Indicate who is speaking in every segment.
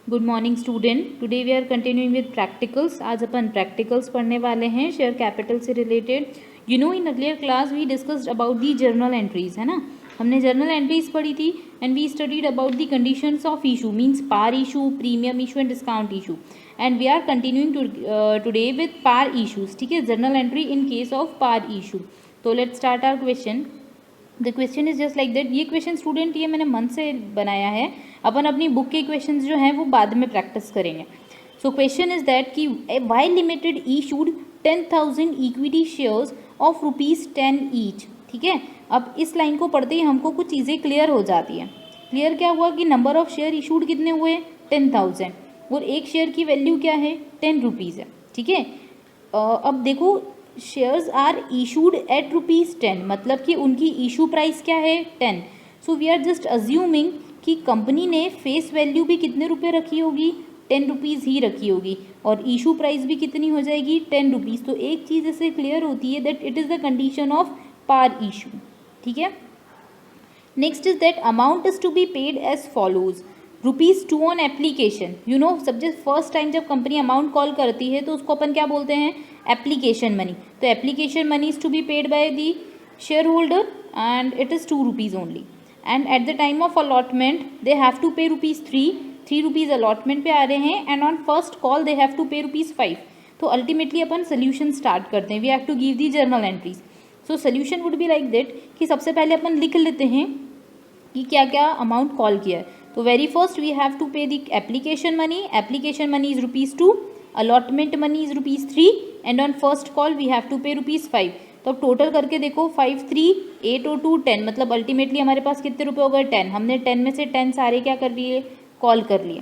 Speaker 1: Good morning student. Today we are continuing with practicals. आज अपन practicals पढ़ने वाले हैं शेयर कैपिटल से related. In earlier class we discussed about the journal entries, है ना। हमने जर्नल एंट्रीज पढ़ी थी and we studied about the conditions of issue, means par issue, premium issue and discount issue. And we are continuing today with par issues, ठीक है, journal entry in case of par issue. तो let's start our question. The question is just like that. ये question student ये मैंने मन से बनाया है, अपन अपनी बुक के क्वेश्चंस जो हैं वो बाद में प्रैक्टिस करेंगे। सो क्वेश्चन इज दैट कि Y limited issued 10,000 equity shares of ₹10 each, ठीक है। अब इस लाइन को पढ़ते ही हमको कुछ चीज़ें क्लियर हो जाती हैं। क्लियर क्या हुआ कि नंबर ऑफ शेयर इशूड कितने हुए 10,000 और एक शेयर की वैल्यू क्या है 10 रुपीज़ है, ठीक है। अब देखो शेयर्स आर इशूड एट ₹10, मतलब कि उनकी इशू प्राइस क्या है 10। So we are just assuming कि कंपनी ने फेस वैल्यू भी कितने रुपए रखी होगी 10 रुपीज़ ही रखी होगी और इशू प्राइस भी कितनी हो जाएगी 10 रुपीज़। तो एक चीज़ इससे क्लियर होती है that it is the condition of par issue, ठीक है। Next is that amount is to be paid as follows ₹2 on application. सब फर्स्ट टाइम जब कंपनी अमाउंट कॉल करती है तो उसको अपन क्या बोलते हैं एप्लीकेशन मनी। तो application money is to be paid by the share holder and it is ₹2 only. And at the time of allotment they have to पे ₹3 अलॉटमेंट पे आ रहे हैं and on first call they have to pay ₹5। तो ultimately अपन solution start करते हैं। We have to give the journal entries. So solution would be like that कि सबसे पहले अपन लिख लेते हैं कि क्या क्या अमाउंट कॉल किया है। तो very first we have to pay the application money is ₹2, allotment money is ₹3 and on first call we have to pay ₹5। तो अब टोटल करके देखो 5, 3, 8 और 2, 10, मतलब अल्टीमेटली हमारे पास कितने रुपए हो गए 10। हमने 10 में से 10 सारे क्या कर लिए कॉल कर लिए।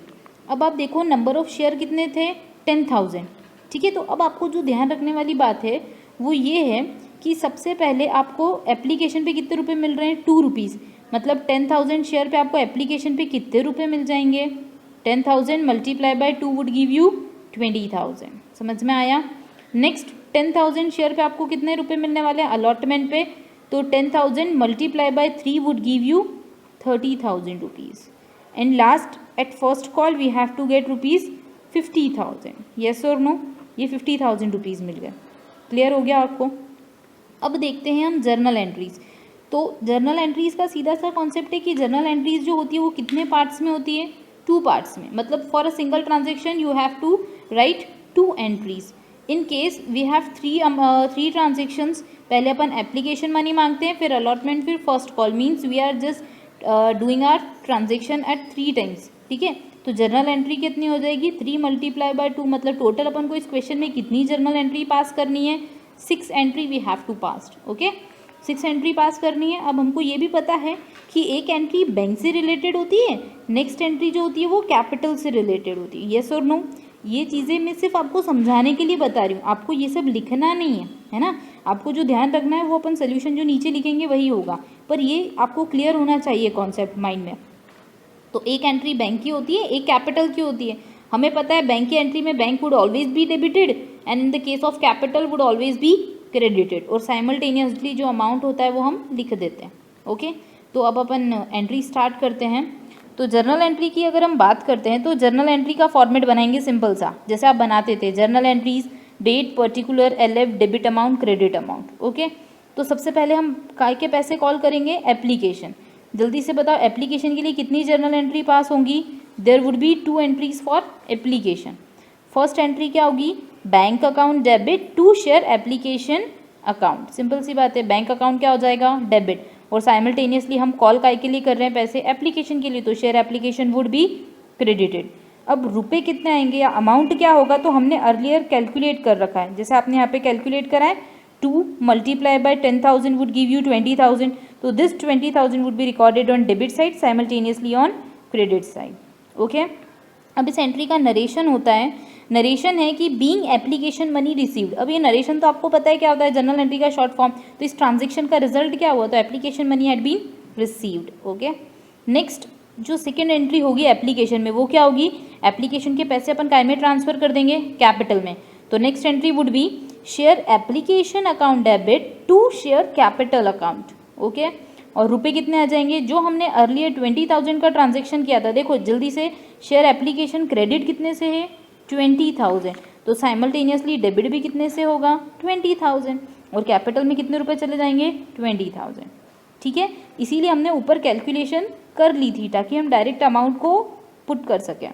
Speaker 1: अब आप देखो नंबर ऑफ शेयर कितने थे 10,000, ठीक है। तो अब आपको जो ध्यान रखने वाली बात है वो ये है कि सबसे पहले आपको एप्लीकेशन पे कितने रुपए मिल रहे हैं ₹2, मतलब 10,000 शेयर पे आपको एप्लीकेशन पे कितने रुपए मिल जाएंगे 10,000 multiply bye 2 would give you 20,000। समझ में आया। नेक्स्ट 10,000 शेयर पे आपको कितने रुपए मिलने वाले हैं अलॉटमेंट पे, तो 10,000 multiply by 3 would give you 30,000 rupees. And last at first call we have to get ₹50,000। Yes और नो, ये 50,000 रुपीज़ मिल गए। क्लियर हो गया आपको। अब देखते हैं हम जर्नल एंट्रीज। तो जर्नल एंट्रीज का सीधा सा कॉन्सेप्ट है कि जर्नल एंट्रीज जो होती है वो कितने पार्ट्स में होती है 2 पार्ट्स में। मतलब for a single transaction you have to write 2 entries. In case we have 3 transactions, पहले अपन एप्लीकेशन मनी मांगते हैं, फिर अलॉटमेंट, फिर first call, means we are just doing our transaction at 3 times, ठीक है। तो जर्नल एंट्री कितनी हो जाएगी 3 मल्टीप्लाई बाय 2, मतलब टोटल अपन को इस क्वेश्चन में कितनी जर्नल एंट्री पास करनी है 6 entry we have to pass, okay. 6 entry pass करनी है। अब हमको ये भी पता है कि एक एंट्री बैंक से रिलेटेड होती है, नेक्स्ट एंट्री जो होती है वो कैपिटल से रिलेटेड होती है। येस और नो, ये चीज़ें मैं सिर्फ आपको समझाने के लिए बता रही हूँ, आपको ये सब लिखना नहीं है ना। आपको जो ध्यान रखना है वो अपन सोल्यूशन जो नीचे लिखेंगे वही होगा, पर ये आपको क्लियर होना चाहिए कॉन्सेप्ट माइंड में। तो एक एंट्री बैंक की होती है, एक कैपिटल की होती है। हमें पता है बैंक की एंट्री में bank would always be debited and in the case of capital would always be credited, और साइमल्टेनियसली जो अमाउंट होता है वो हम लिख देते हैं, ओके। तो अब अपन एंट्री स्टार्ट करते हैं। तो जर्नल एंट्री की अगर हम बात करते हैं तो जर्नल एंट्री का फॉर्मेट बनाएंगे सिंपल सा, जैसे आप बनाते थे journal entries, date, particular, LF, debit amount, credit amount, okay. तो सबसे पहले हम काय के पैसे कॉल करेंगे एप्लीकेशन। जल्दी से बताओ एप्लीकेशन के लिए कितनी जर्नल एंट्री पास होंगी। There would be 2 entries for application. First entry क्या होगी bank account debit to share application account. Simple सी बात है, बैंक अकाउंट क्या हो जाएगा डेबिट, और साइमल्टेनियसली हम कॉल काय के लिए कर रहे हैं पैसे एप्लीकेशन के लिए, तो share application would be credited. अब रुपए कितने आएंगे या अमाउंट क्या होगा तो हमने अर्लियर कैलकुलेट कर रखा है, जैसे आपने यहाँ पे कैलकुलेट करा है 2 multiply by 10,000 would give you 20,000। तो this 20,000 would be recorded on debit side, simultaneously on credit side, okay. अब इस एंट्री का नरेशन होता है, नरेशन है कि बीइंग एप्लीकेशन मनी रिसीव्ड। अब ये नरेशन तो आपको पता है क्या होता है जर्नल एंट्री का शॉर्ट फॉर्म। तो इस ट्रांजेक्शन का रिजल्ट क्या हुआ, तो application money had been received, okay. Next जो सेकेंड एंट्री होगी एप्लीकेशन में वो क्या होगी, एप्लीकेशन के पैसे अपन काय में ट्रांसफर कर देंगे कैपिटल में। तो next entry would be share application account debit to share capital account, okay. और रुपए कितने आ जाएंगे जो हमने अर्लियर 20,000 का ट्रांजेक्शन किया था। देखो जल्दी से शेयर एप्लीकेशन क्रेडिट कितने से है 20,000, तो साइमल्टेनियसली डेबिट भी कितने से होगा 20,000, और कैपिटल में कितने रुपए चले जाएंगे 20,000। ठीक है, इसीलिए हमने ऊपर कैलकुलेशन कर ली थी ताकि हम डायरेक्ट अमाउंट को पुट कर सकें।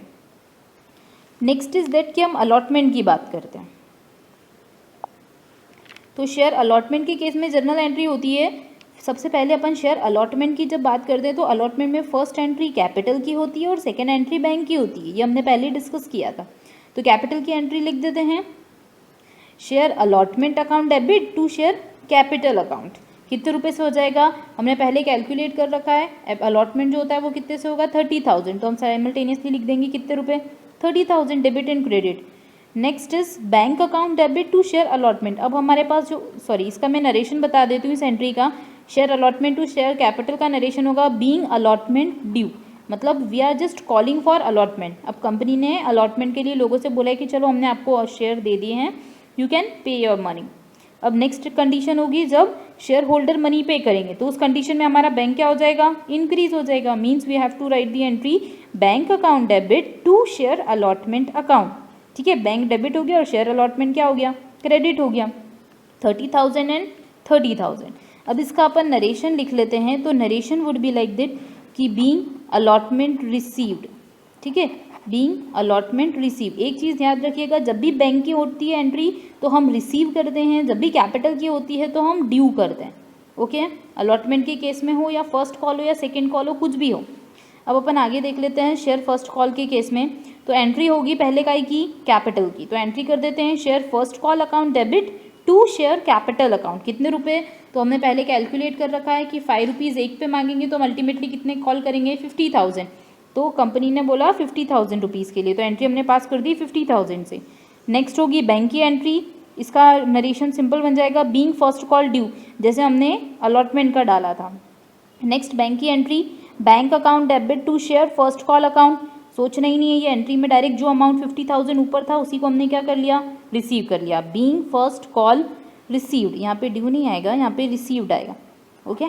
Speaker 1: नेक्स्ट इज दैट कि हम अलॉटमेंट की बात करते हैं। तो शेयर अलॉटमेंट के केस में जर्नल एंट्री होती है। सबसे पहले अपन शेयर अलॉटमेंट की जब बात करते हैं तो अलॉटमेंट में फर्स्ट एंट्री कैपिटल की होती है और सेकेंड एंट्री बैंक की होती है, ये हमने पहले डिस्कस किया था। तो कैपिटल की एंट्री लिख देते हैं, share allotment account debit to share capital account. कितने रुपए से हो जाएगा, हमने पहले कैलकुलेट कर रखा है। अलॉटमेंट जो होता है वो कितने से होगा 30,000, तो हम साइमल्टेनियसली लिख देंगे कितने रुपए 30,000 debit and credit. Next is bank account debit to share allotment. अब हमारे पास जो इसका मैं नरेशन बता देती हूँ इस एंट्री का। Share allotment to share capital का नरेशन होगा बीइंग अलॉटमेंट ड्यू, मतलब we are just calling for allotment. अब कंपनी ने अलॉटमेंट के लिए लोगों से बोला है कि चलो हमने आपको शेयर दे दिए हैं, you can pay your money. अब नेक्स्ट कंडीशन होगी जब शेयर होल्डर मनी पे करेंगे, तो उस कंडीशन में हमारा बैंक क्या हो जाएगा इंक्रीज हो जाएगा। Means we have to write the entry bank account debit to share allotment account. ठीक है, बैंक डेबिट हो गया और शेयर अलॉटमेंट क्या हो गया क्रेडिट हो गया, 30,000 एंड 30,000। अब इसका अपन नरेशन लिख लेते हैं। तो narration would be like that कि बीइंग अलॉटमेंट रिसीव्ड। ठीक है, बीइंग अलॉटमेंट रिसीव। एक चीज़ याद रखिएगा, जब भी बैंक की होती है एंट्री तो हम रिसीव करते हैं, जब भी कैपिटल की होती है तो हम ड्यू करते हैं। ओके, अलॉटमेंट के केस में हो या फर्स्ट कॉल हो या सेकेंड कॉल हो, कुछ भी हो। अब अपन आगे देख लेते हैं शेयर फर्स्ट कॉल के केस में। तो एंट्री होगी पहले काय की कैपिटल की, तो एंट्री कर देते हैं share first call account debit to share capital account. कितने रुपए, तो हमने पहले कैलकुलेट कर रखा है कि 5 रुपीज़ एक पे मांगेंगे तो हम अल्टीमेटली कितने कॉल करेंगे 50,000। तो कंपनी ने बोला 50,000 रुपीज़ के लिए, तो एंट्री हमने पास कर दी 50,000 से। नेक्स्ट होगी बैंक की एंट्री। इसका नरेशन सिंपल बन जाएगा बीइंग फर्स्ट कॉल ड्यू, जैसे हमने अलॉटमेंट का डाला था। नेक्स्ट बैंक की entry bank account debit to share first call account. सोचना ही नहीं है, ये एंट्री में डायरेक्ट जो अमाउंट 50,000 ऊपर था उसी को हमने क्या कर लिया रिसीव कर लिया। बीइंग फर्स्ट कॉल रिसीव्ड, यहाँ पे ड्यू नहीं आएगा, यहाँ पे रिसीव्ड आएगा। ओके।